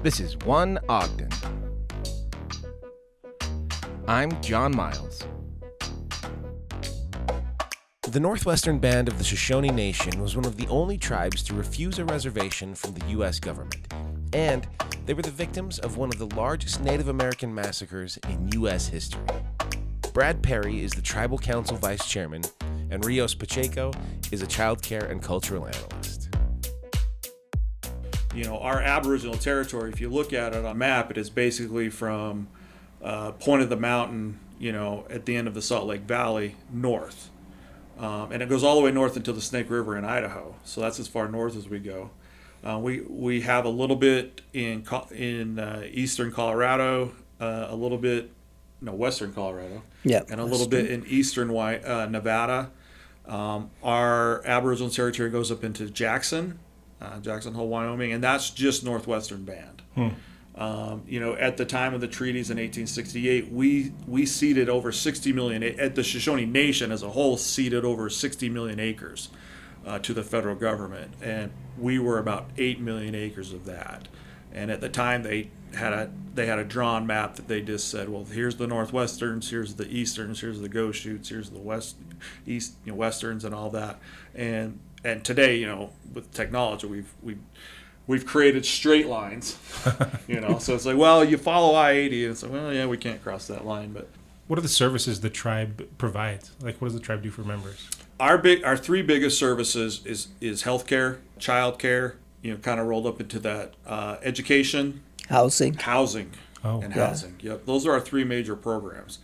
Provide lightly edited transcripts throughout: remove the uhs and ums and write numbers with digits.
This is One Ogden. I'm John Miles. The Northwestern Band of the Shoshone Nation was one of the only tribes to refuse a reservation from the U.S. government, and they were the victims of one of the largest Native American massacres in U.S. history. Brad Perry is the Tribal Council Vice Chairman, and Rios Pacheco is a Childcare and Cultural Analyst. You know, our Aboriginal territory, if you look at it on a map, it is basically from point of the mountain, you know, at the end of the Salt Lake Valley, north. And it goes all the way north until the Snake River in Idaho. So that's as far north as we go. We have a little bit in eastern Colorado, a little bit, western Colorado, and a little bit in eastern Nevada. Our Aboriginal territory goes up into Jackson Hole, Wyoming, and that's just Northwestern Band. At the time of the treaties in 1868, we ceded over 60 million, at the Shoshone Nation as a whole, ceded over 60 million acres to the federal government, and we were about 8 million acres of that. And at the time, they had a drawn map that they just said, well, here's the Northwesterns, here's the Easterns, here's the Goshutes, here's the Westerns, and all that. And today, with technology, we've created straight lines, so it's like, well, you follow I-80, and it's like, well, yeah, we can't cross that line. But what are the services the tribe provides? Like, what does the tribe do for members? Our three biggest services is healthcare, childcare, kind of rolled up into that, education, housing. Housing. Yep, those are our three major programs.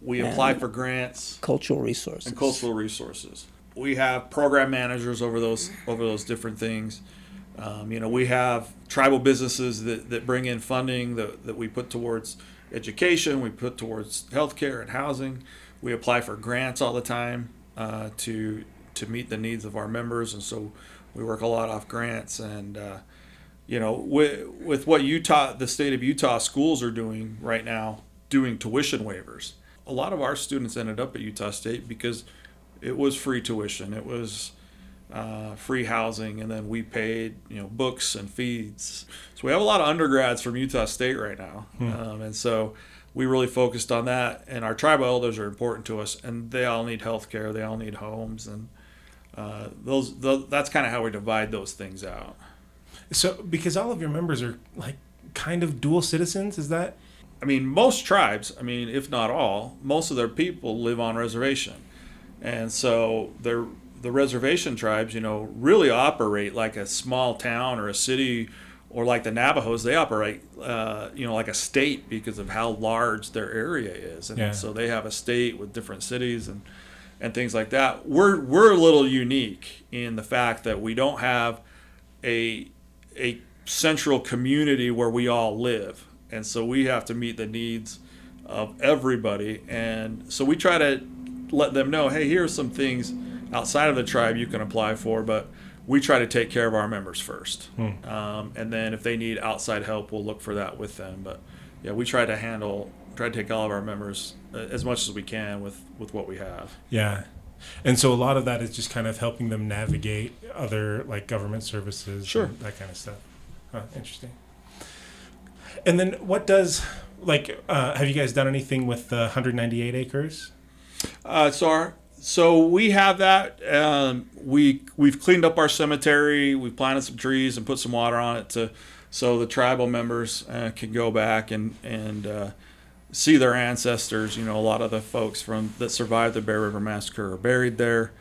We apply for grants, cultural resources. We have program managers over those different things. We have tribal businesses that bring in funding that we put towards education, we put towards healthcare and housing. We apply for grants all the time to meet the needs of our members, and so we work a lot off grants. And with what the state of Utah schools are doing right now, doing tuition waivers, a lot of our students ended up at Utah State because it was free tuition, it was free housing, and then we paid books and feeds. So we have a lot of undergrads from Utah State right now, and so we really focused on that. And our tribal elders are important to us, and they all need health care, they all need homes, and that's kind of how we divide those things out. So because all of your members are like kind of dual citizens, is that? I mean, most tribes, if not all, most of their people live on reservation, and so the reservation tribes, really operate like a small town or a city, or like the Navajos, they operate, like a state because of how large their area is. And so they have a state with different cities and things like that. We're a little unique in the fact that we don't have a central community where we all live. And so we have to meet the needs of everybody. And so we try to let them know, hey, here's some things outside of the tribe you can apply for, but we try to take care of our members first. And then if they need outside help, we'll look for that with them. But yeah, we try to take all of our members as much as we can with what we have. Yeah. And so a lot of that is just kind of helping them navigate other like government services, sure, and that kind of stuff. Interesting. And then what does, have you guys done anything with the 198 acres? So we have that. We've cleaned up our cemetery. We've planted some trees and put some water on it so the tribal members can go back and see their ancestors. A lot of the folks that survived the Bear River Massacre are buried there.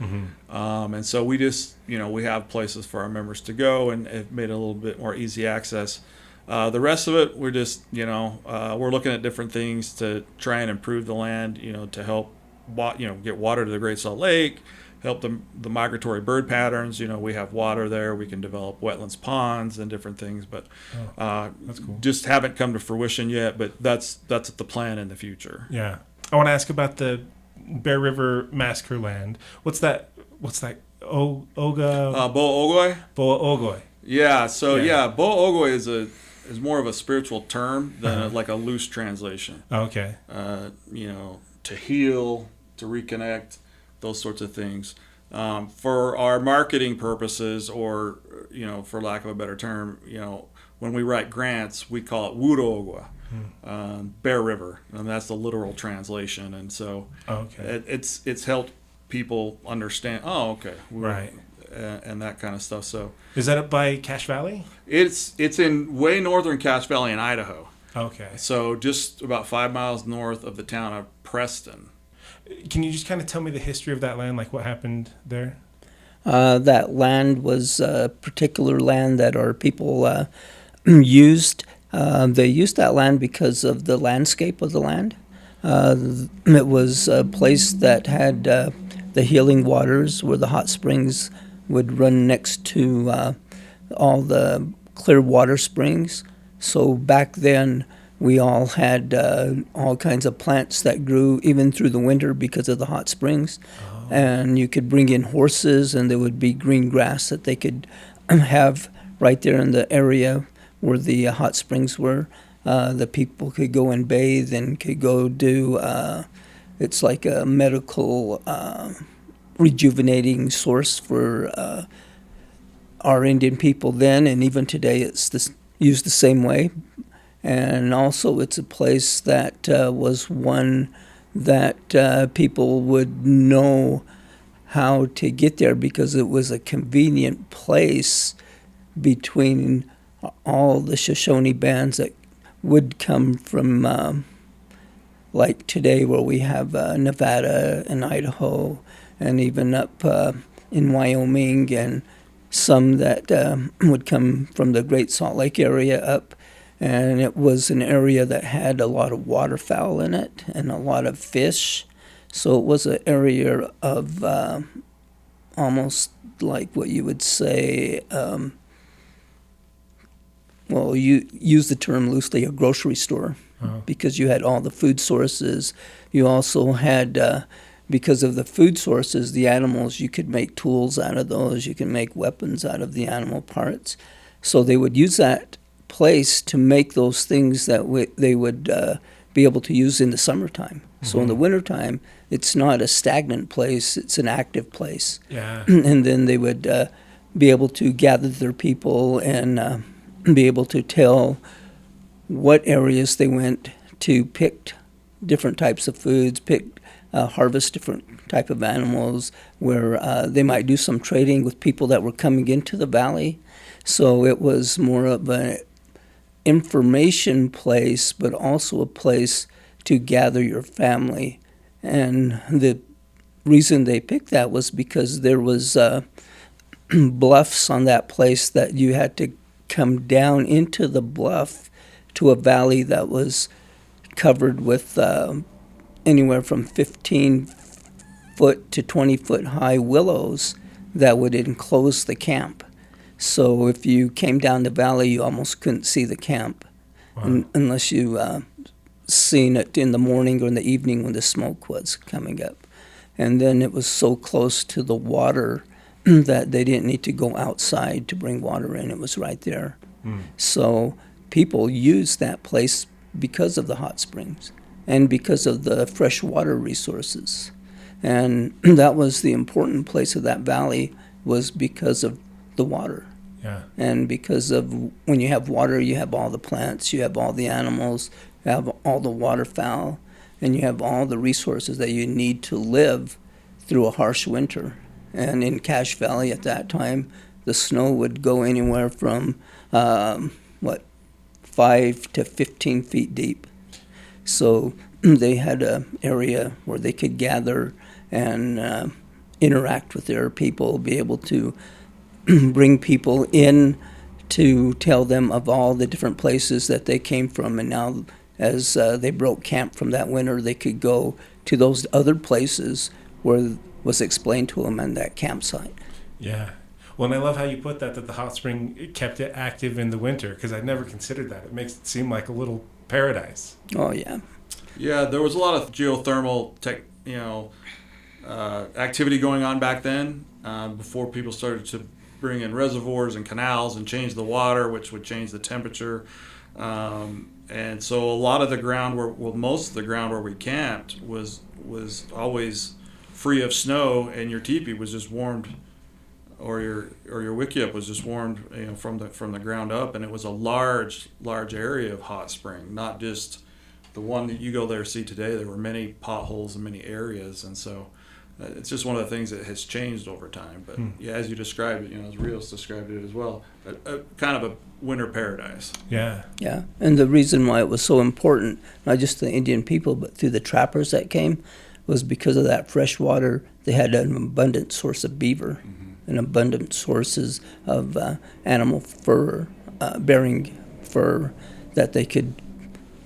And so we just, we have places for our members to go and have made it a little bit more easy access. The rest of it, we're just, we're looking at different things to try and improve the land, to help get water to the Great Salt Lake, help the migratory bird patterns. We have water there. We can develop wetlands, ponds, and different things, but that's cool. Just haven't come to fruition yet. But that's the plan in the future. Yeah, I want to ask about the Bear River Massacre land. What's that? Oga? Bo Ogwa. Yeah. So Bo Ogwa is more of a spiritual term than like a loose translation. Okay. To heal, to reconnect, those sorts of things. For our marketing purposes, or for lack of a better term, when we write grants, we call it Wuga Ogwa, Bear River, and that's the literal translation. And so it's helped people understand. Oh, okay, right, and that kind of stuff. So is that up by Cache Valley? It's in way northern Cache Valley in Idaho. Okay. So just about 5 miles north of the town of Preston. Can you just kind of tell me the history of that land, like what happened there? That land was a particular land that our people used. They used that land because of the landscape of the land. It was a place that had the healing waters where the hot springs would run next to all the clear water springs. So back then, we all had all kinds of plants that grew even through the winter because of the hot springs. Oh. And you could bring in horses, and there would be green grass that they could have right there in the area where the hot springs were. The people could go and bathe and could go do, it's like a medical rejuvenating source for our Indian people then, and even today it's used the same way. And also it's a place that was one that people would know how to get there because it was a convenient place between all the Shoshone bands that would come from, like today where we have Nevada and Idaho and even up in Wyoming, and some that would come from the Great Salt Lake area up. And it was an area that had a lot of waterfowl in it and a lot of fish. So it was an area of almost like what you would say, well, you use the term loosely, a grocery store, because you had all the food sources. You also had, because of the food sources, the animals, you could make tools out of those. You can make weapons out of the animal parts. So they would use that place to make those things that they would be able to use in the summertime. Mm-hmm. So in the wintertime, it's not a stagnant place, it's an active place. Yeah. And then they would be able to gather their people and be able to tell what areas they went to pick different types of foods, harvest different type of animals, where they might do some trading with people that were coming into the valley. So it was more of an information place, but also a place to gather your family. And the reason they picked that was because there was bluffs on that place that you had to come down into the bluff to a valley that was covered with anywhere from 15-foot to 20-foot high willows that would enclose the camp. So if you came down the valley, you almost couldn't see the camp. Wow. Unless you seen it in the morning or in the evening when the smoke was coming up. And then it was so close to the water that they didn't need to go outside to bring water in. It was right there. So people used that place because of the hot springs and because of the fresh water resources. And that was the important place of that valley, was because of the water. Yeah. And because of when you have water, you have all the plants, you have all the animals, you have all the waterfowl, and you have all the resources that you need to live through a harsh winter. And in Cache Valley at that time, the snow would go anywhere from 5 to 15 feet deep. So they had an area where they could gather and interact with their people, be able to bring people in to tell them of all the different places that they came from. And now as they broke camp from that winter, they could go to those other places where was explained to them in that campsite. Yeah. Well, and I love how you put that the hot spring kept it active in the winter, because I never considered that. It makes it seem like a little paradise. Oh, yeah. Yeah, there was a lot of geothermal activity going on back then, before people started to bring in reservoirs and canals and change the water, which would change the temperature. And so a lot of the ground most of the ground where we camped was always free of snow, and your teepee was just warmed, or your wickiup was just warmed, from the ground up, and it was a large area of hot spring, not just the one that you go there see today. There were many potholes in many areas, and so it's just one of the things that has changed over time. But yeah, as you described it, as Rios described it as well, a kind of a winter paradise. Yeah. Yeah, and the reason why it was so important, not just the Indian people, but through the trappers that came, was because of that fresh water. They had an abundant source of beaver, and abundant sources of animal fur, bearing fur, that they could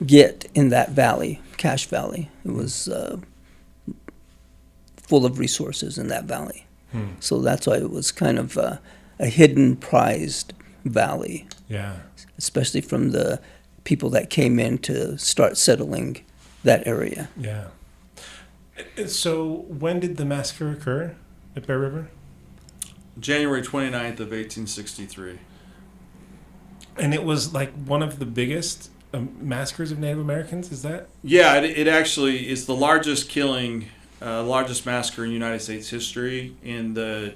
get in that valley, Cache Valley. It was full of resources in that valley. So that's why it was kind of a hidden, prized valley. Yeah. Especially from the people that came in to start settling that area. Yeah. So when did the massacre occur at Bear River? January 29th of 1863. And it was like one of the biggest massacres of Native Americans, is that? Yeah, it actually is the largest killing, largest massacre in United States history in the,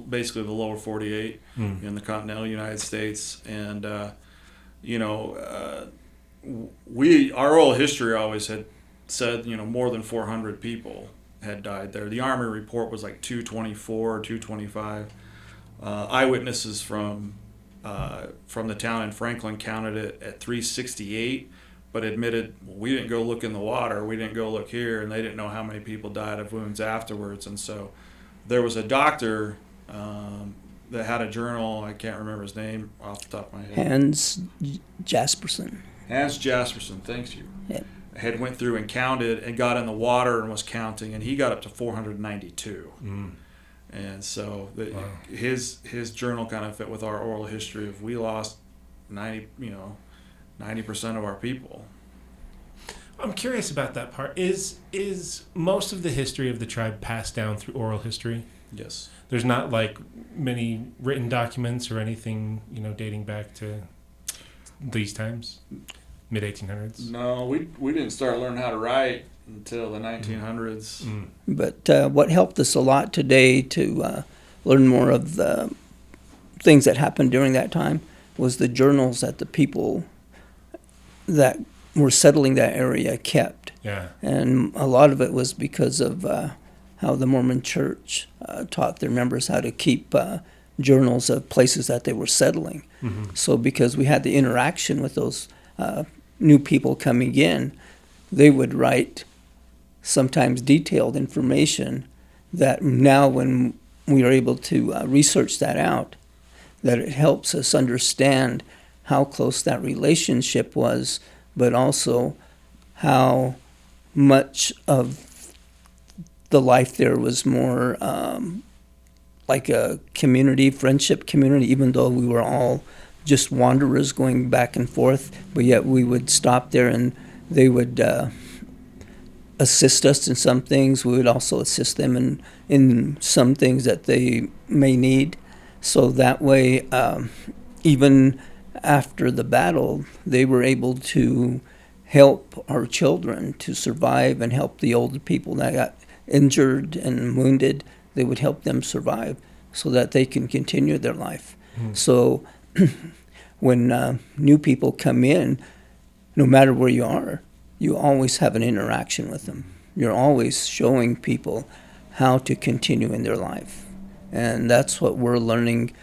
basically the lower 48 in the continental United States. And, our oral history always had said, more than 400 people had died there. The Army report was like 224, 225. Eyewitnesses from the town in Franklin counted it at 368, but admitted, well, we didn't go look in the water, we didn't go look here, and they didn't know how many people died of wounds afterwards. And so there was a doctor that had a journal, I can't remember his name off the top of my head. Hans Jasperson. Hans Jasperson, thanks you. Yep. Had went through and counted and got in the water and was counting, and he got up to 492. And so his journal kind of fit with our oral history of we lost 90% of our people. I'm curious about that part. Is most of the history of the tribe passed down through oral history? Yes. There's not like many written documents or anything, dating back to these times, mid-1800s? No, we didn't start learning how to write until the 1900s. But what helped us a lot today to learn more of the things that happened during that time was the journals that the people that were settling that area kept. Yeah. And a lot of it was because of how the Mormon Church taught their members how to keep journals of places that they were settling. So because we had the interaction with those new people coming in, they would write sometimes detailed information that now when we are able to research that out, that it helps us understand how close that relationship was, but also how much of the life there was more like a community, friendship community, even though we were all just wanderers going back and forth, but yet we would stop there and they would assist us in some things. We would also assist them in some things that they may need. So that way, even after the battle, they were able to help our children to survive and help the older people that got injured and wounded. They would help them survive so that they can continue their life. So when new people come in, no matter where you are, you always have an interaction with them. You're always showing people how to continue in their life. And that's what we're learning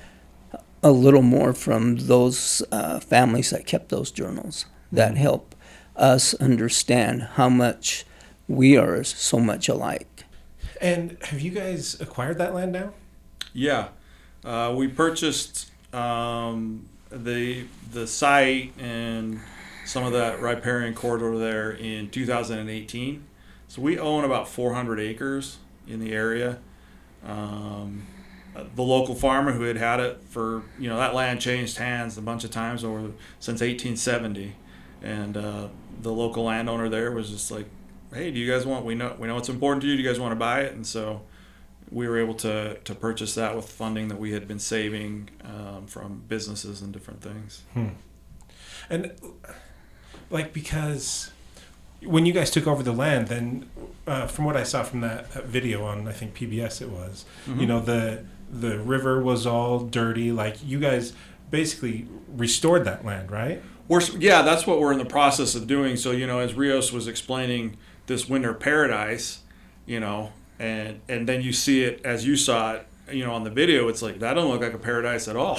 a little more from those families that kept those journals, that help us understand how much we are so much alike. And have you guys acquired that land now? Yeah. We purchased the site and some of that riparian corridor there in 2018. So we own about 400 acres in the area. The local farmer who had it for, that land changed hands a bunch of times since 1870. And the local landowner there was just like, hey, do you guys we know it's important to you, do you guys want to buy it? And so we were able to purchase that with funding that we had been saving from businesses and different things. And because when you guys took over the land, then from what I saw from that video on, I think PBS it was, Mm-hmm. you know, the river was all dirty. Like, you guys basically restored that land, right? Yeah, that's what we're in the process of doing. So, you know, as Rios was explaining this winter paradise, you know, and then you see it as you saw it, you know, on the video, it's like, that don't look like a paradise at all.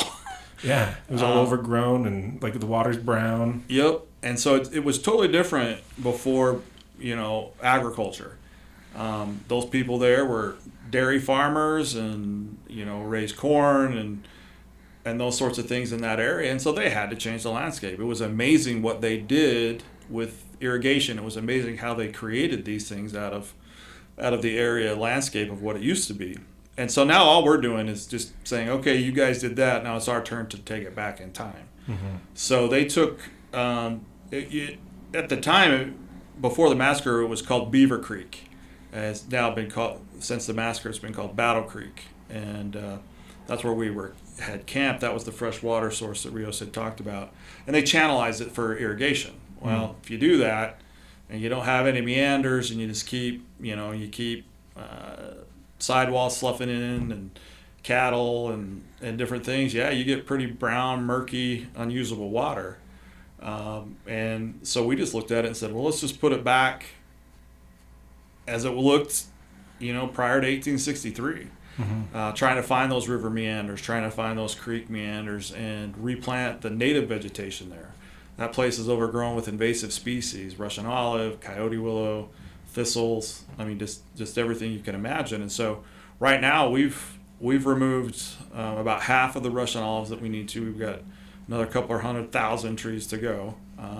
Yeah, it was all overgrown and like the water's brown. Yep. And so it was totally different before, you know, agriculture. Those people there were dairy farmers and, you know, raised corn and those sorts of things in that area. And so they had to change the landscape. It was amazing what they did with irrigation. It was amazing how they created these things out of the area landscape of what it used to be. And so now all we're doing is just saying, okay, you guys did that. Now it's our turn to take it back in time. Mm-hmm. So they took, at the time, before the massacre, it was called Beaver Creek. And it's now been called, since the massacre, it's been called Battle Creek. And that's where we had camped. That was the fresh water source that Rios had talked about. And they channelized it for irrigation. Well, if you do that, and you don't have any meanders, and you just keep, you know, sidewalls sloughing in and cattle and different things, yeah, you get pretty brown, murky, unusable water. And so we just looked at it and said, well, let's just put it back as it looked, you know, prior to 1863. Mm-hmm. Trying to find those river meanders, trying to find those creek meanders, and replant the native vegetation there. That place is overgrown with invasive species: Russian olive, coyote willow, thistles. I mean, just everything you can imagine. And so, right now we've removed about half of the Russian olives that we need to. We've got another couple of 100,000 trees to go.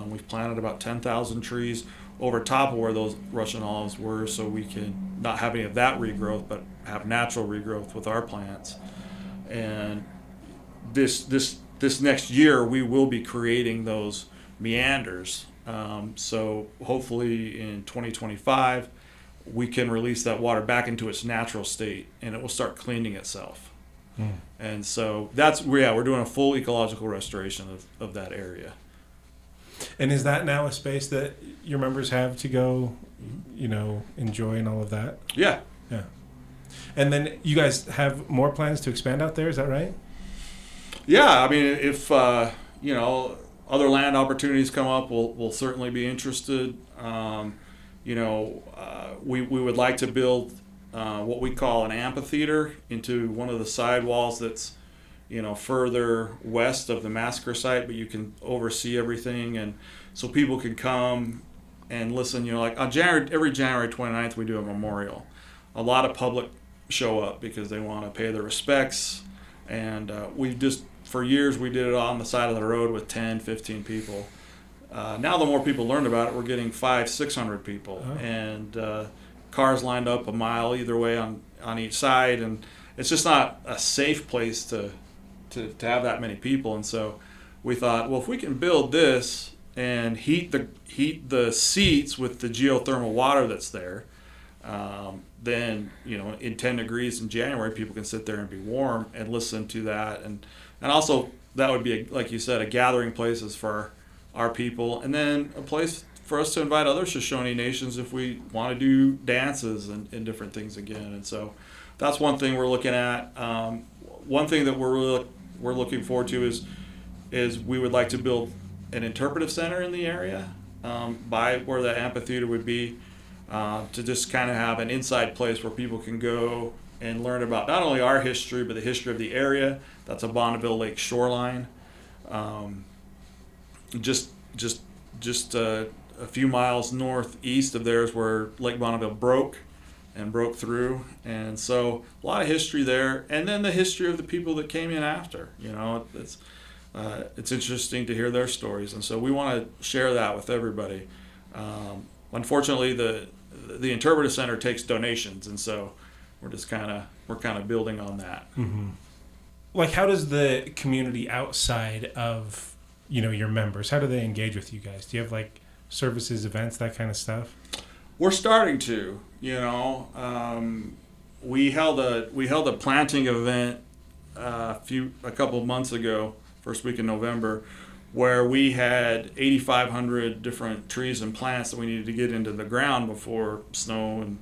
We've planted about 10,000 trees over top of where those Russian olives were, so we can not have any of that regrowth, but have natural regrowth with our plants. And this next year, we will be creating those meanders. So hopefully in 2025, we can release that water back into its natural state, and it will start cleaning itself. And so we're doing a full ecological restoration of that area. And is that now a space that your members have to go, you know, enjoy and all of that? Yeah. Yeah. And then you guys have more plans to expand out there, is that right? Yeah, I mean, if you know, other land opportunities come up, we'll certainly be interested. You know, we would like to build what we call an amphitheater into one of the sidewalls that's, you know, further west of the massacre site, but you can oversee everything, and so people can come and listen. You know, like on every January 29th, we do a memorial. A lot of public show up because they want to pay their respects, and we've just, for years, we did it on the side of the road with 10, 15 people. Now the more people learn about it, we're getting 500-600 people, and cars lined up a mile either way on each side, and it's just not a safe place to have that many people. And so we thought, well, if we can build this and heat the seats with the geothermal water that's there, then, you know, in 10 degrees in January, people can sit there and be warm and listen to that, and also that would be, like you said, a gathering places for our people, and then a place for us to invite other Shoshone nations if we want to do dances and different things again. And so that's one thing we're looking at. One thing that we're looking forward to is we would like to build an interpretive center in the area by where the amphitheater would be, to just kind of have an inside place where people can go and learn about not only our history, but the history of the area. That's a Bonneville Lake shoreline. Just a few miles northeast of there is where Lake Bonneville broke through, and so a lot of history there. And then the history of the people that came in after. You know, it's interesting to hear their stories, and so we want to share that with everybody. Unfortunately, the interpretive center takes donations, and so we're kind of building on that. Mm-hmm. Like, how does the community outside of, you know, your members, how do they engage with you guys? Do you have like services, events, that kind of stuff? We're starting to, you know. We held a planting event a couple of months ago, first week in November, where we had 8,500 different trees and plants that we needed to get into the ground before snow and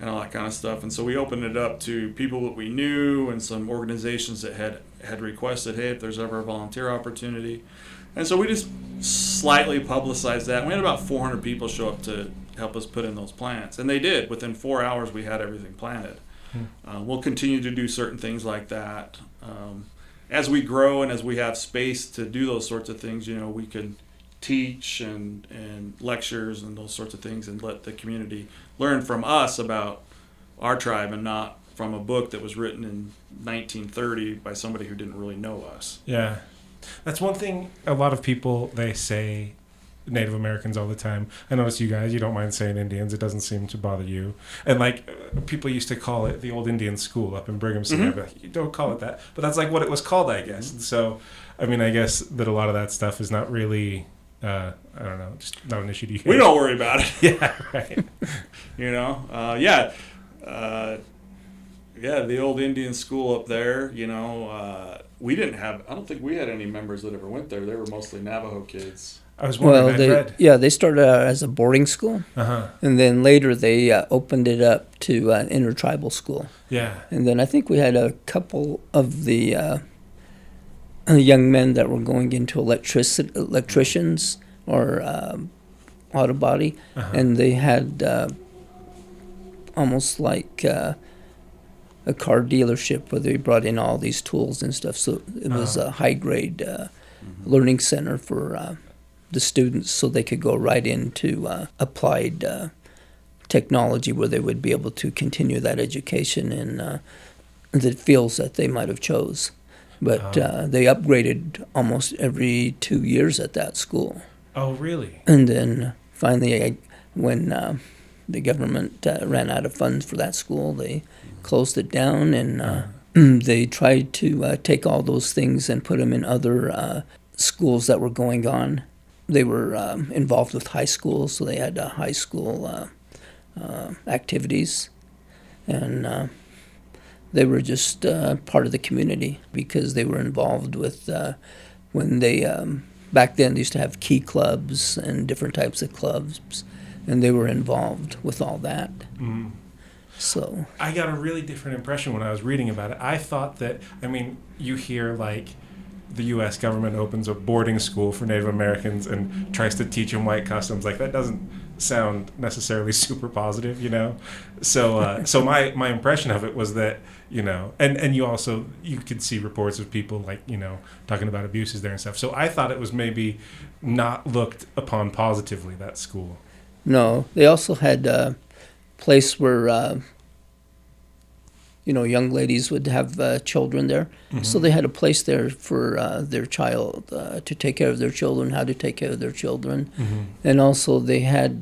all that kind of stuff. And so we opened it up to people that we knew and some organizations that had requested, hey, if there's ever a volunteer opportunity. And so we just slightly publicized that. We had about 400 people show up to help us put in those plants. And they did. Within 4 hours, we had everything planted. We'll continue to do certain things like that. As we grow and as we have space to do those sorts of things, we can teach and lectures and those sorts of things and let the community learn from us about our tribe and not from a book that was written in 1930 by somebody who didn't really know us. Yeah. That's one thing a lot of people, they say Native Americans all the time. I notice you guys, you don't mind saying Indians. It doesn't seem to bother you. And people used to call it the old Indian school up in Brigham City. Mm-hmm. Like, you don't call it that. But that's what it was called, I guess. And so, I guess that a lot of that stuff is not really, I don't know, just not an issue to you guys. We don't worry about it. Yeah, right. The old Indian school up there, we didn't have, I don't think we had any members that ever went there. They were mostly Navajo kids. I was wondering, they started out as a boarding school, and then later they opened it up to an intertribal school. Yeah. And then I think we had a couple of the young men that were going into electricians or auto body, and they had almost like a car dealership where they brought in all these tools and stuff. So it was a high-grade learning center for the students, so they could go right into applied technology where they would be able to continue that education in the fields that they might have chose. But they upgraded almost every 2 years at that school. Oh, really? And then finally, when the government ran out of funds for that school, they closed it down, and they tried to take all those things and put them in other schools that were going on. They were involved with high schools, so they had high school activities, and they were just part of the community because they were involved with when they back then they used to have key clubs and different types of clubs, and they were involved with all that. Mm-hmm. So I got a really different impression when I was reading about it. I thought that, you hear the U.S. government opens a boarding school for Native Americans and tries to teach them white customs. That doesn't sound necessarily super positive, So my impression of it was that, and you could see reports of people talking about abuses there and stuff. So I thought it was maybe not looked upon positively, that school. no, they also had a place where young ladies would have children there. Mm-hmm. So they had a place there for their child to take care of their children, how to take care of their children. Mm-hmm. And also they had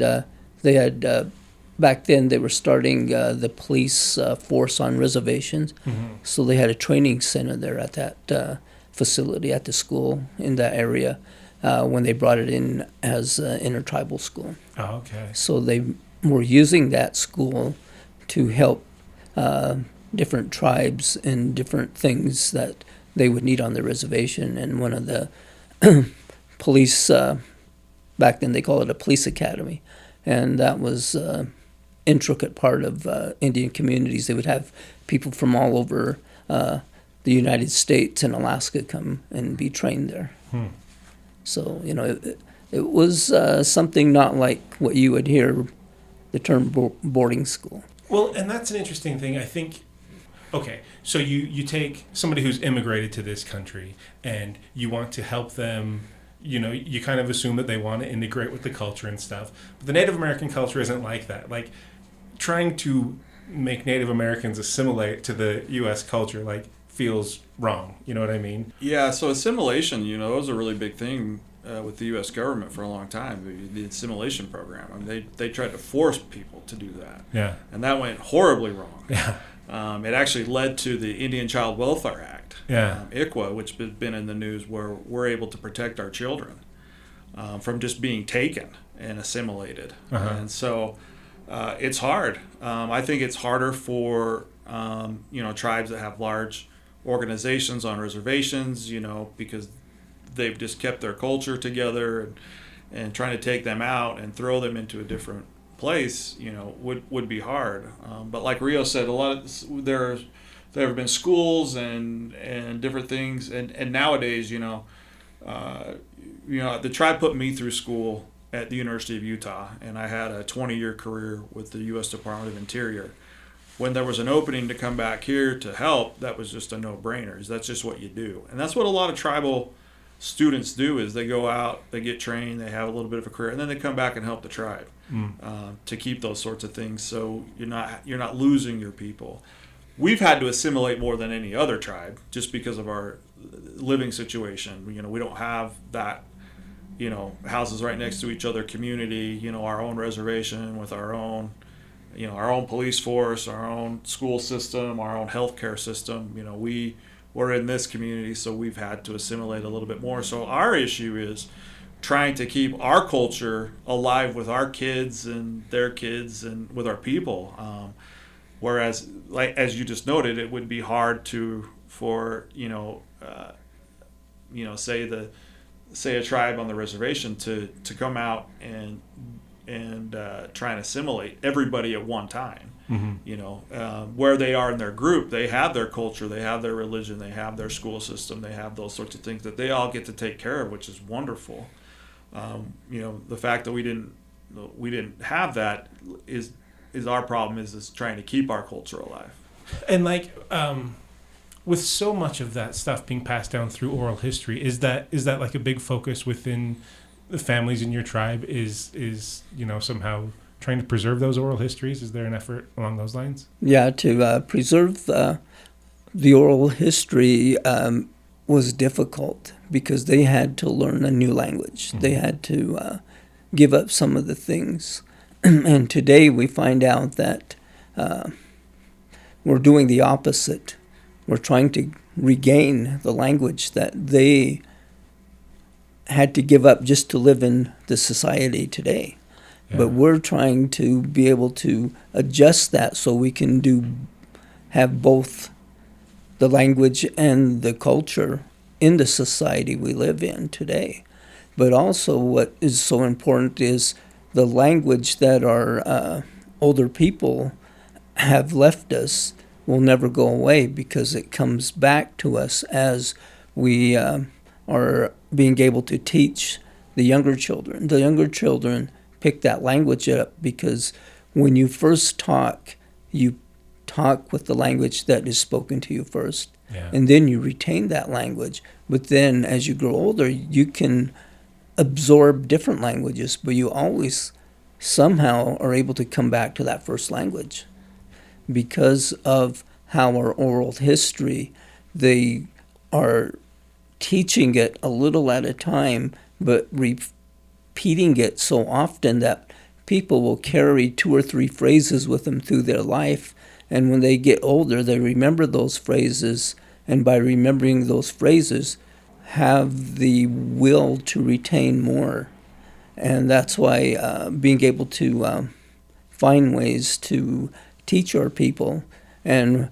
back then they were starting the police force on reservations. Mm-hmm. So they had a training center there at that facility at the school in that area when they brought it in as an intertribal school. Oh, okay. So they were using that school to help different tribes and different things that they would need on the reservation. And one of the police, back then they call it a police academy, and that was an intricate part of Indian communities. They would have people from all over the United States and Alaska come and be trained there. So, it was something not like what you would hear the term boarding school. Well, and that's an interesting thing. I think, okay, so you take somebody who's immigrated to this country and you want to help them, you kind of assume that they want to integrate with the culture and stuff. But the Native American culture isn't like that. Trying to make Native Americans assimilate to the U.S. culture, feels wrong. You know what I mean? Yeah, so assimilation, that was a really big thing with the U.S. government for a long time, the assimilation program. They tried to force people to do that. Yeah. And that went horribly wrong. Yeah. It actually led to the Indian Child Welfare Act, yeah. ICWA, which has been in the news, where we're able to protect our children from just being taken and assimilated. Uh-huh. And so it's hard. I think it's harder for tribes that have large organizations on reservations, because they've just kept their culture together, and trying to take them out and throw them into a different place, would be hard. But like Rios said, a lot of there have been schools and different things, and nowadays, the tribe put me through school at the University of Utah, and I had a 20-year career with the U.S. Department of Interior. When there was an opening to come back here to help, that was just a no-brainer. That's just what you do, and that's what a lot of tribal students do. Is they go out, they get trained, they have a little bit of a career, and then they come back and help the tribe to keep those sorts of things. So you're not losing your people. We've had to assimilate more than any other tribe just because of our living situation. We don't have that, houses right next to each other, community, our own reservation with our own, our own police force, our own school system, our own healthcare system. We're in this community, so we've had to assimilate a little bit more. So our issue is trying to keep our culture alive with our kids and their kids and with our people. Whereas, like as you just noted, it would be hard for say a tribe on the reservation to come out and try and assimilate everybody at one time. Where they are in their group, they have their culture, they have their religion, they have their school system, they have those sorts of things that they all get to take care of, which is wonderful. The fact that we didn't have that is our problem, is trying to keep our culture alive. And with so much of that stuff being passed down through oral history, is that like a big focus within the families in your tribe? Is somehow trying to preserve those oral histories? Is there an effort along those lines? Yeah, to preserve the oral history was difficult because they had to learn a new language. They had to give up some of the things. And today we find out that we're doing the opposite. We're trying to regain the language that they had to give up just to live in the society today. Yeah. But we're trying to be able to adjust that so we can have both the language and the culture in the society we live in today. But also what is so important is the language that our older people have left us will never go away, because it comes back to us as we are being able to teach the younger children. The younger children pick that language up because when you first talk, you talk with the language that is spoken to you first, and then you retain that language. But then as you grow older, you can absorb different languages, but you always somehow are able to come back to that first language. Because of how our oral history, they are teaching it a little at a time, but repeating it so often that people will carry 2 or 3 phrases with them through their life. And when they get older, they remember those phrases, and by remembering those phrases, have the will to retain more. And that's why being able to find ways to teach our people, and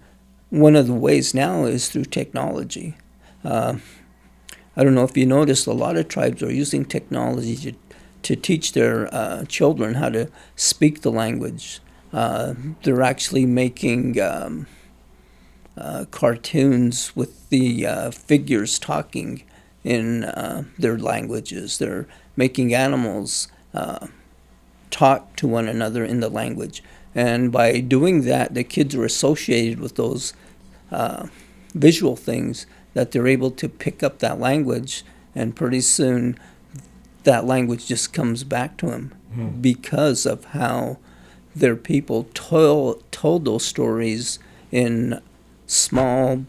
one of the ways now is through technology. I don't know if you noticed, a lot of tribes are using technology to teach their children how to speak the language. They're actually making cartoons with the figures talking in their languages. They're making animals talk to one another in the language. And by doing that, the kids are associated with those visual things, that they're able to pick up that language, and pretty soon that language just comes back to them because of how their people told those stories in small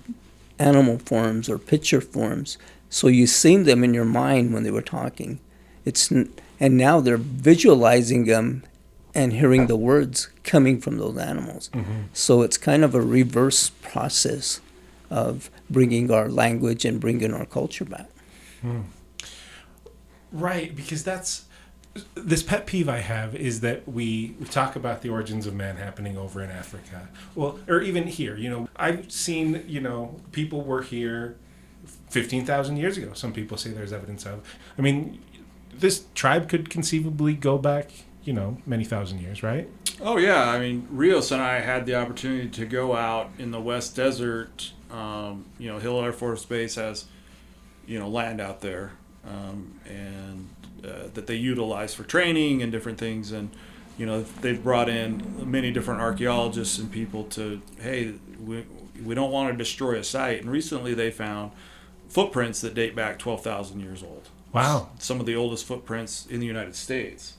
animal forms or picture forms. So you seen them in your mind when they were talking. And now they're visualizing them and hearing the words coming from those animals. So it's kind of a reverse process of bringing our language and bringing our culture back. Right, because that's this pet peeve I have, is that we talk about the origins of man happening over in Africa. Well, or even here, I've seen, people were here 15,000 years ago, some people say there's evidence of. I mean, this tribe could conceivably go back, many thousand years, right? Oh, yeah. I mean, Rios and I had the opportunity to go out in the West Desert. Hill Air Force Base has, land out there, and that they utilize for training and different things. And, they've brought in many different archaeologists and people to, hey, we don't want to destroy a site. And recently they found footprints that date back 12,000 years old. Wow. Some of the oldest footprints in the United States,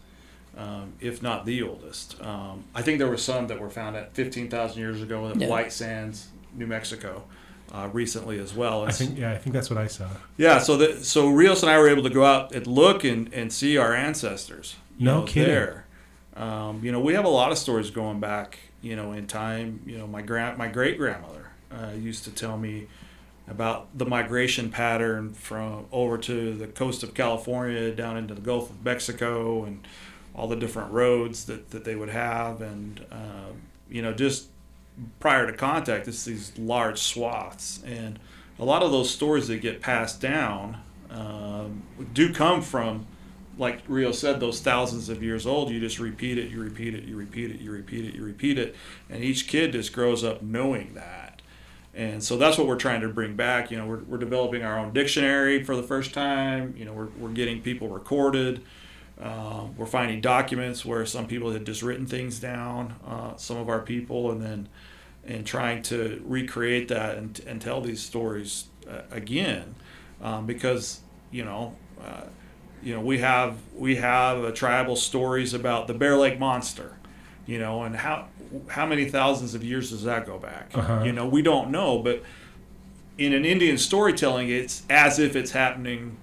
if not the oldest. I think there were some that were found at 15,000 years ago in White Sands, New Mexico, recently as well. I think that's what I saw. Yeah, so Rios and I were able to go out and look and see our ancestors. No kidding. There. We have a lot of stories going back, in time. My great-grandmother used to tell me about the migration pattern from over to the coast of California down into the Gulf of Mexico and all the different roads that they would have. And, just prior to contact, it's these large swaths. And a lot of those stories that get passed down do come from, like Rio said, those thousands of years old. You just repeat it, you repeat it, you repeat it, you repeat it, you repeat it. And each kid just grows up knowing that. And so that's what we're trying to bring back. We're developing our own dictionary for the first time. We're getting people recorded. We're finding documents where some people had just written things down, some of our people, and trying to recreate that and tell these stories again, because we have tribal stories about the Bear Lake Monster, and how many thousands of years does that go back? Uh-huh. We don't know, but in an Indian storytelling, it's as if it's happening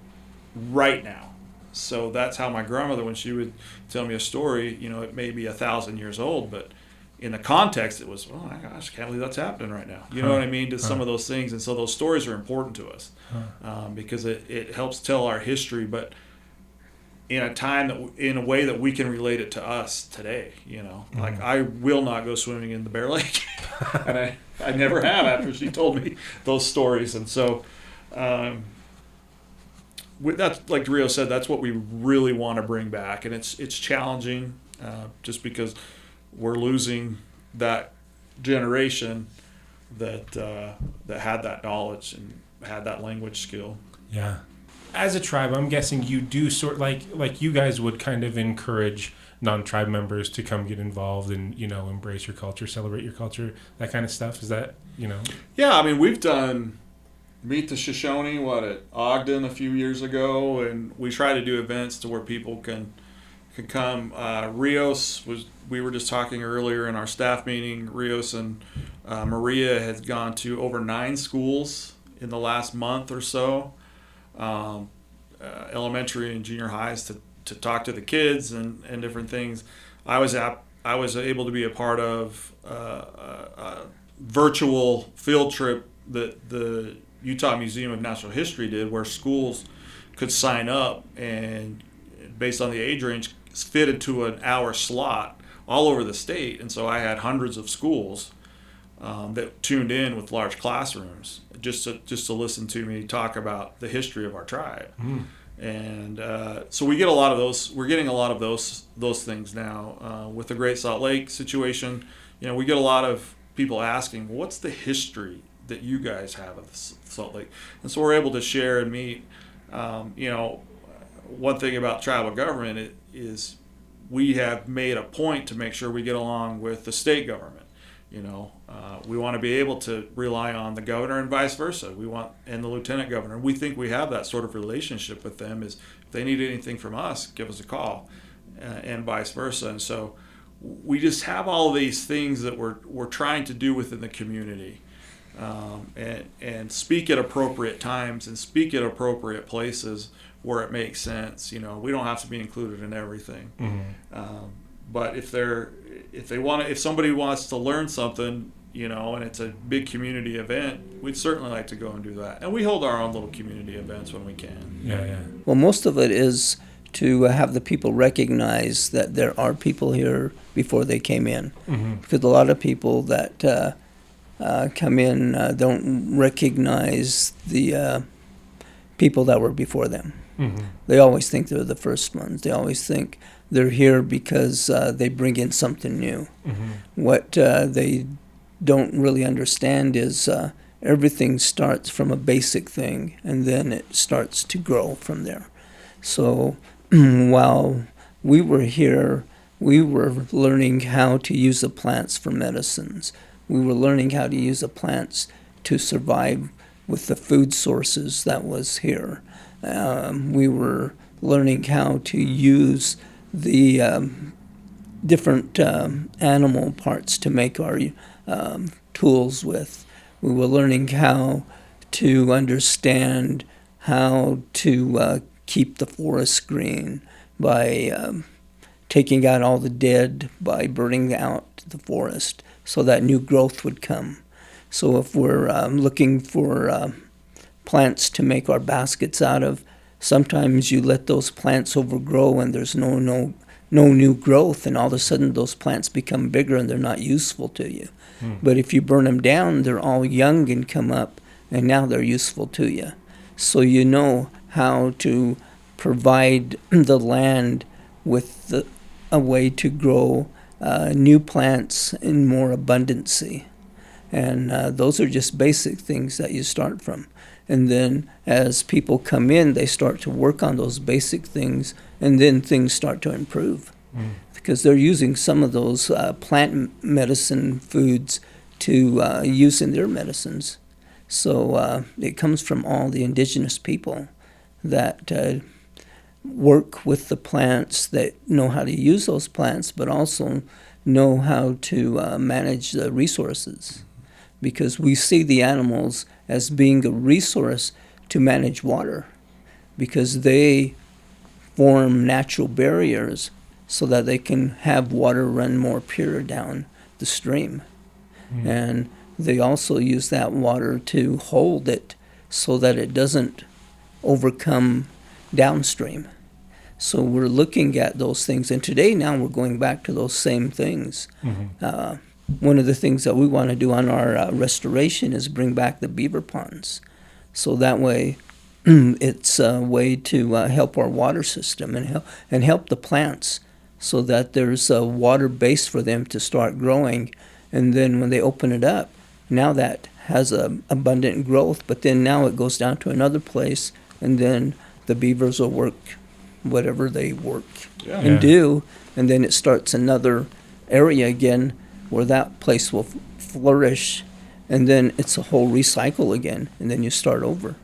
right now. So that's how my grandmother, when she would tell me a story, it may be 1,000 years old, but in the context, it was, oh my gosh, I can't believe that's happening right now. You know what I mean? To some of those things. And so those stories are important to us because it helps tell our history, but in a time in a way that we can relate it to us today. Like I will not go swimming in the Bear Lake, and I never have after she told me those stories. And so that's, like Rio said, that's what we really want to bring back, and it's challenging just because we're losing that generation that had that knowledge and had that language skill. Yeah. As a tribe, I'm guessing you do sort like you guys would kind of encourage non-tribe members to come get involved and, embrace your culture, celebrate your culture, that kind of stuff. Is that, Yeah, I mean, we've done Meet the Shoshone, at Ogden a few years ago, and we try to do events to where people can come. Rios we were just talking earlier in our staff meeting, Rios and Maria has gone to over 9 schools in the last month or so. Elementary and junior highs to talk to the kids and different things. I was able to be a part of a virtual field trip that the Utah Museum of Natural History did, where schools could sign up and based on the age range fit into an hour slot all over the state. And so I had hundreds of schools that tuned in with large classrooms just to listen to me talk about the history of our tribe. And so we get a lot of those. We're getting a lot of those things now with the Great Salt Lake situation. We get a lot of people asking, what's the history that you guys have of Salt Lake? And so we're able to share and meet. One thing about tribal government is we have made a point to make sure we get along with the state government. We want to be able to rely on the governor and vice versa. And the lieutenant governor. We think we have that sort of relationship with them. Is if they need anything from us, give us a call, and vice versa. And so we just have all of these things that we're trying to do within the community, and speak at appropriate times and speak at appropriate places where it makes sense. We don't have to be included in everything. But if somebody wants to learn something, and it's a big community event, we'd certainly like to go and do that. And we hold our own little community events when we can. Yeah. Well, most of it is to have the people recognize that there are people here before they came in. Because a lot of people that come in don't recognize the people that were before them. Mm-hmm. They always think they're the first ones. They always think they're here because they bring in something new. Mm-hmm. What they don't really understand is everything starts from a basic thing, and then it starts to grow from there. So while we were here, we were learning how to use the plants for medicines. We were learning how to use the plants to survive with the food sources that was here. We were learning how to use the different animal parts to make our tools with. We were learning how to understand how to keep the forest green by taking out all the dead, by burning out the forest so that new growth would come. So if we're looking for plants to make our baskets out of, sometimes you let those plants overgrow and there's no new growth, and all of a sudden those plants become bigger and they're not useful to you. But if you burn them down, they're all young and come up, and now they're useful to you. So you know how to provide the land with a way to grow new plants in more abundancy. And those are just basic things that you start from. And then as people come in, they start to work on those basic things, and then things start to improve. Because they're using some of those plant medicine foods to use in their medicines. So it comes from all the indigenous people that work with the plants, that know how to use those plants, but also know how to manage the resources. Because we see the animals as being a resource to manage water, because they form natural barriers so that they can have water run more pure down the stream. And they also use that water to hold it so that it doesn't overcome downstream. So we're looking at those things, and today now we're going back to those same things. One of the things that we want to do on our restoration is bring back the beaver ponds. So that way it's a way to help our water system and help the plants, so that there's a water base for them to start growing. And then when they open it up, now that has a abundant growth, but then now it goes down to another place, and then the beavers will work whatever they work and do, and then it starts another area again where that place will flourish, and then it's a whole recycle again, and then you start over.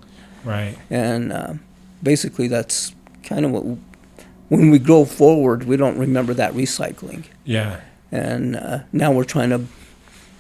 Right. And basically that's kind of what, when we go forward, we don't remember that recycling. Yeah. And now we're trying to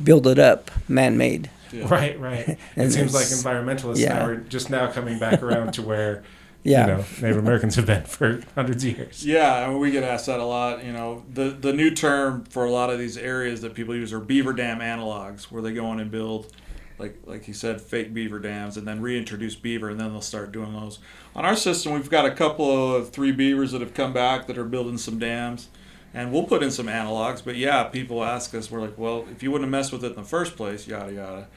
build it up man-made. Yeah. Right, right. It seems like environmentalists now are just now coming back around to where you know, Native Americans have been for hundreds of years. Yeah, I mean, we get asked that a lot. You know, the new term for a lot of these areas that people use are beaver dam analogs, where they go in and build, like you said, fake beaver dams, and then reintroduce beaver, and then they'll start doing those. On our system, we've got a couple of 3 beavers that have come back that are building some dams, and we'll put in some analogs. But yeah, people ask us, we're like, well, if you wouldn't have messed with it in the first place, yada yada,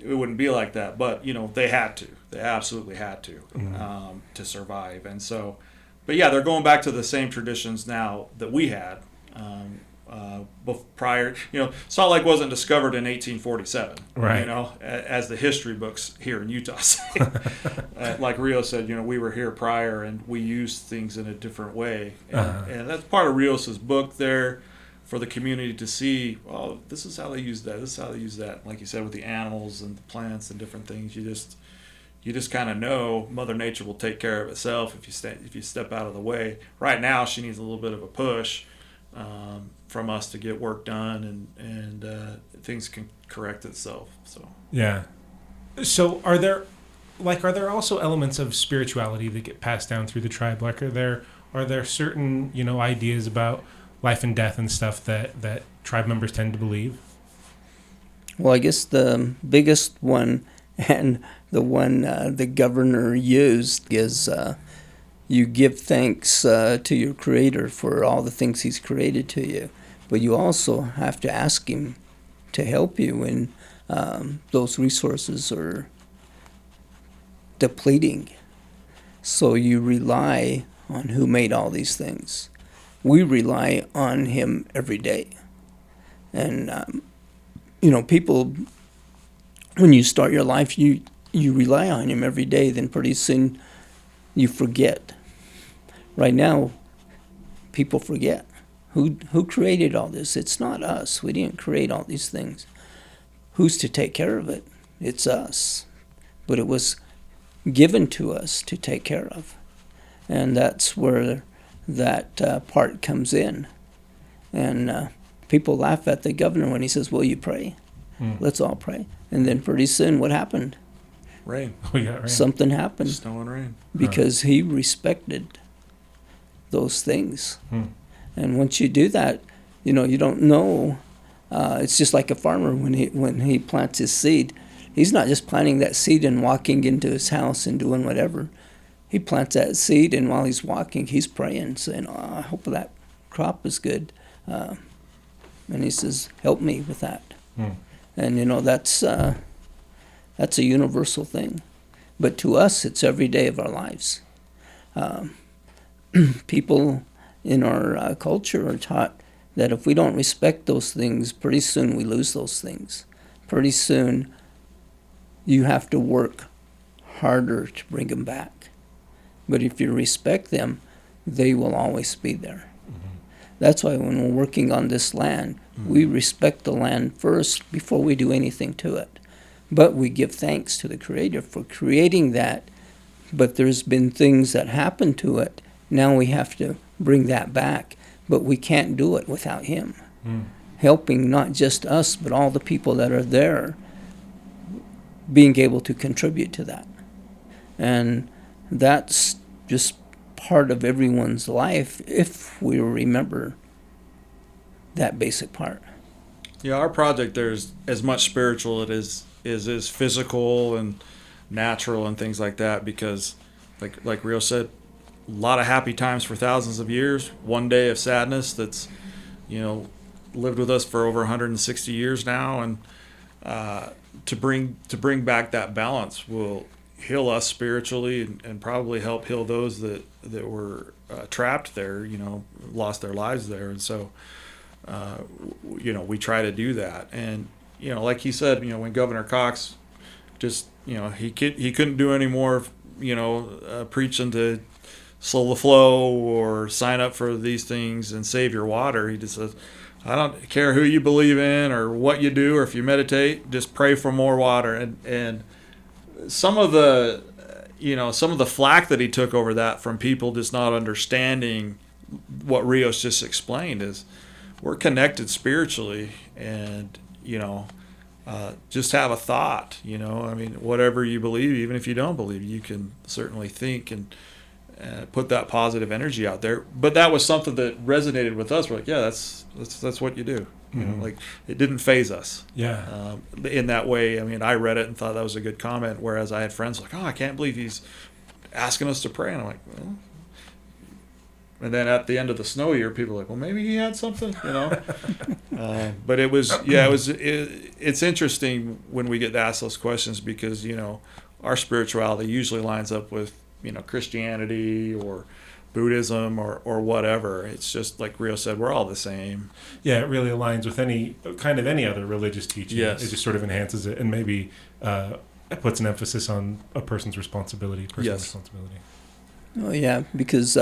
it wouldn't be like that. But you know, they had to. They absolutely had to survive. And so, but yeah, they're going back to the same traditions now that we had prior. You know, Salt Lake wasn't discovered in 1847. Right. You know, as the history books here in Utah say. Like Rios said, you know, we were here prior and we used things in a different way. And that's part of Rios's book there, for the community to see, oh, this is how they use that. This is how they use that. Like you said, with the animals and the plants and different things, you just kind of know Mother Nature will take care of itself if you step out of the way. Right now, she needs a little bit of a push from us to get work done, and things can correct itself. So yeah. So are there also elements of spirituality that get passed down through the tribe? Like are there certain, you know, ideas about life and death and stuff that tribe members tend to believe? Well, I guess the biggest one, and the one the governor used, is you give thanks to your Creator for all the things He's created to you, but you also have to ask Him to help you when those resources are depleting. So you rely on who made all these things. We rely on him every day. And, people, when you start your life, you rely on him every day, then pretty soon you forget. Right now, people forget. Who created all this? It's not us. We didn't create all these things. Who's to take care of it? It's us. But it was given to us to take care of. And that's where that part comes in. And people laugh at the governor when he says, "Will you pray?" Let's all pray. And then pretty soon, what happened? Rain. We got rain. Something happened. Snow and rain. Because he respected those things. And once you do that, you don't know. It's just like a farmer when he plants his seed. He's not just planting that seed and walking into his house and doing whatever. He plants that seed, and while he's walking, he's praying, saying, "I hope that crop is good." And he says, "Help me with that." And that's a universal thing. But to us, it's every day of our lives. People in our culture are taught that if we don't respect those things, pretty soon we lose those things. Pretty soon you have to work harder to bring them back. But if you respect them, they will always be there. That's why when we're working on this land, we respect the land first before we do anything to it. But we give thanks to the Creator for creating that. But there's been things that happen to it. Now we have to bring that back. But we can't do it without Him. Helping not just us, but all the people that are there, being able to contribute to that. And that's just part of everyone's life if we remember that basic part. Yeah, our project, there's as much spiritual it is physical and natural and things like that, because like Rios said, a lot of happy times for thousands of years, one day of sadness that's lived with us for over 160 years now, and to bring back that balance will heal us spiritually and probably help heal those that were trapped there, lost their lives there. And so we try to do that. And like he said, when Governor Cox just he couldn't do any more preaching to slow the flow or sign up for these things and save your water. He just says, I don't care who you believe in or what you do or if you meditate, just pray for more water. And some of the flack that he took over that from people just not understanding what Rios just explained is we're connected spiritually, and just have a thought. Whatever you believe, even if you don't believe, you can certainly think and put that positive energy out there. But that was something that resonated with us. We're like, yeah, that's what you do. It didn't faze us. Yeah. In that way, I read it and thought that was a good comment. Whereas I had friends like, I can't believe he's asking us to pray. And I'm like, well. And then at the end of the snow year, people are like, well, maybe he had something, But it was, it's interesting when we get asked those questions because, our spirituality usually lines up with, Christianity or Buddhism or whatever. It's just like Rio said, we're all the same. Yeah, it really aligns with any other religious teaching. Yes. It just sort of enhances it and maybe it puts an emphasis on a person's responsibility, personal responsibility. Oh, yeah, because,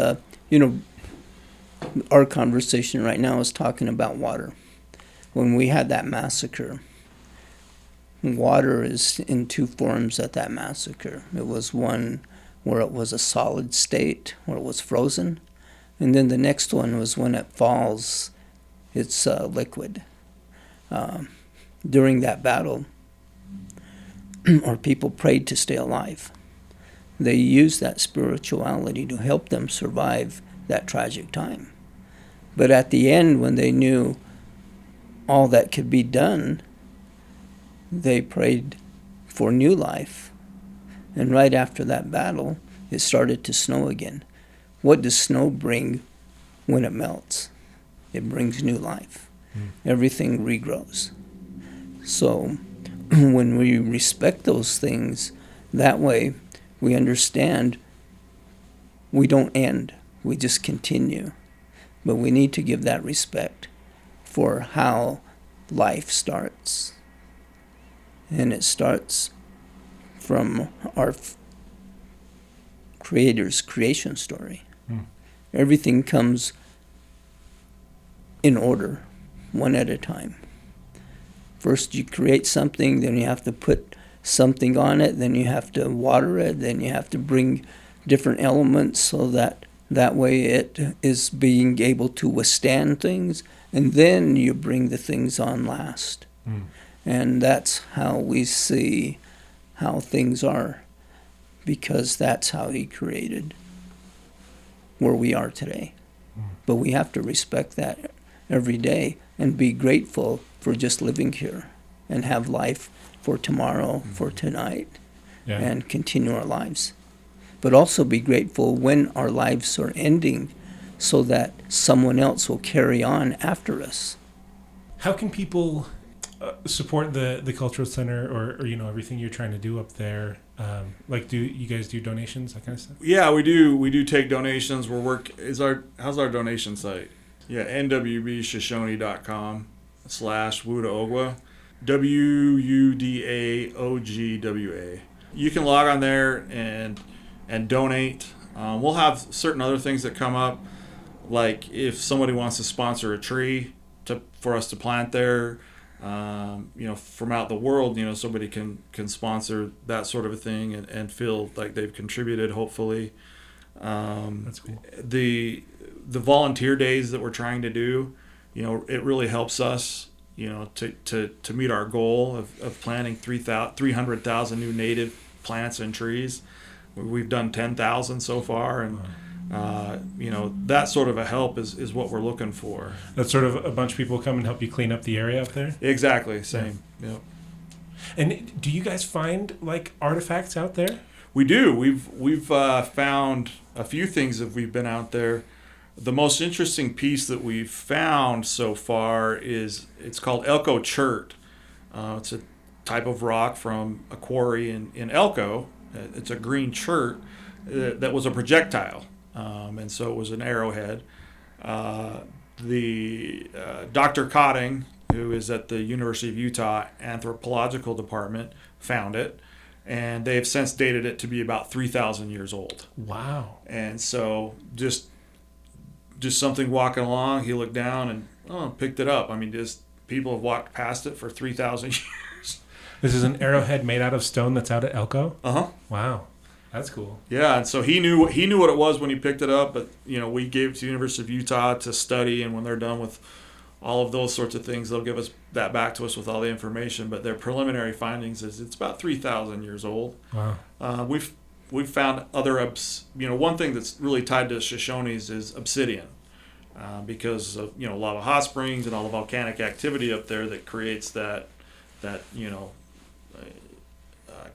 our conversation right now is talking about water. When we had that massacre, water is in two forms at that massacre. It was one where it was a solid state, where it was frozen, and then the next one was when it falls, it's liquid. During that battle, our people prayed to stay alive. They used that spirituality to help them survive that tragic time. But at the end, when they knew all that could be done, they prayed for new life. And right after that battle, it started to snow again. What does snow bring when it melts? It brings new life. Everything regrows. So when we respect those things that way, we understand we don't end, we just continue. But we need to give that respect for how life starts. And it starts from our Creator's creation story. Everything comes in order, one at a time. First you create something, then you have to put something on it, then you have to water it, then you have to bring different elements so that way it is being able to withstand things, and then you bring the things on last. And that's how we see how things are, because that's how He created where we are today. But we have to respect that every day and be grateful for just living here and have life for tomorrow, for tonight, and continue our lives. But also be grateful when our lives are ending so that someone else will carry on after us. How can people support the Cultural Center or everything you're trying to do up there? Do you guys do donations, that kind of stuff? Yeah, we do. We do take donations. How's our donation site? Yeah, NWBShoshone.com/Wuga Ogwa. WUDAOGWA. You can log on there and donate. We'll have certain other things that come up, like if somebody wants to sponsor a tree for us to plant there, from out the world, somebody can sponsor that sort of a thing and feel like they've contributed, hopefully. That's cool. The volunteer days that we're trying to do, it really helps us, to meet our goal of planting 300,000 new native plants and trees. We've done 10,000 so far, and that sort of a help is what we're looking for. That's sort of a bunch of people come and help you clean up the area up there? Exactly, same. Yeah. Yep. And do you guys find artifacts out there? We do. We've found a few things if we've been out there. The most interesting piece that we've found so far it's called Elko chert. It's a type of rock from a quarry in Elko. It's a green chert that was a projectile, and so it was an arrowhead. Dr. Cotting, who is at the University of Utah Anthropological Department, found it, and they have since dated it to be about 3,000 years old. Wow. And so just something walking along, he looked down and picked it up. I mean, just people have walked past it for 3,000 years. This is an arrowhead made out of stone that's out at Elko? Uh-huh. Wow. That's cool. Yeah, and so he knew what it was when he picked it up, but we gave it to the University of Utah to study, and when they're done with all of those sorts of things, they'll give us that back to us with all the information. But their preliminary findings is it's about 3,000 years old. Wow. We've found other one thing that's really tied to Shoshones is obsidian, because of lava hot springs and all the volcanic activity up there that creates that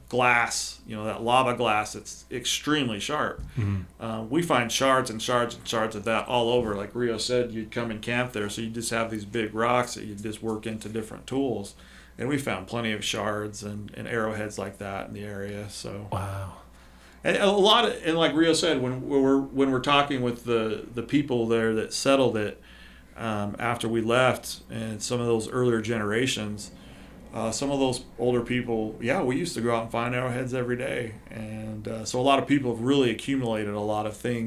glass, that lava glass that's extremely sharp. Mm-hmm. We find shards and shards and shards of that all over. Like Rios said, you'd come and camp there, so you just have these big rocks that you just work into different tools. And we found plenty of shards and arrowheads like that in the area. So wow. And like Rio said, when we're talking with the people there that settled it after we left, and some of those earlier generations, some of those older people, we used to go out and find arrowheads every day, and so a lot of people have really accumulated a lot of things